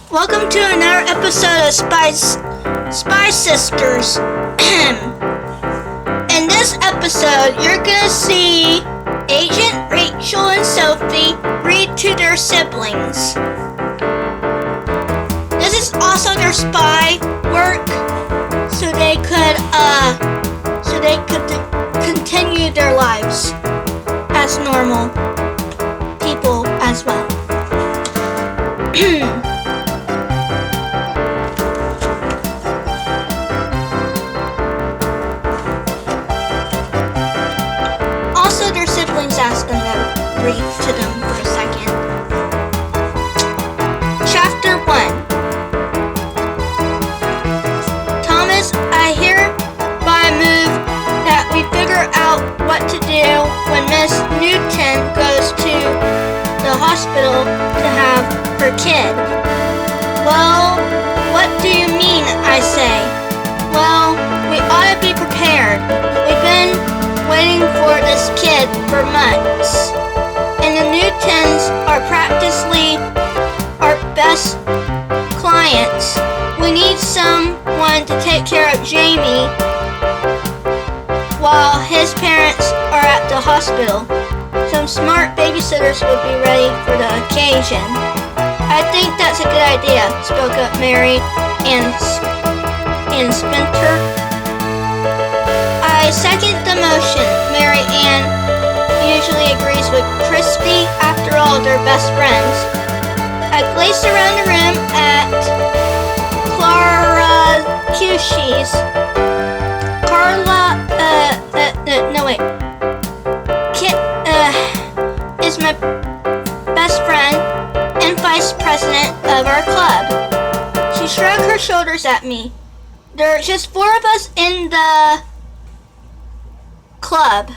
Welcome to another episode of Spy Sisters. In this episode, you're gonna see Agent Rachel and Sophie read to their siblings. This is also their spy work, so they could continue their lives as normal people as well. Also, their siblings asked them to read to them for a second. Chapter 1. Thomas, I hereby move that we figure out what to do when Miss Newton goes to the hospital to have her kid. Well, what do you mean, I say? Well, we ought to be prepared. We've been waiting for this kid for months. And the Newtons are practically our best clients. We need someone to take care of Jamie while his parents are at the hospital. Some smart babysitters would be ready for the occasion. I think that's a good idea, spoke up Mary and Spinter. I second the motion. Mary Ann usually agrees with Crispy. After all, they're best friends. I glazed around the room at Clara Cushies. Kit is my best friend and vice president of our club. She shrugged her shoulders at me. There are just 4 of us in the club.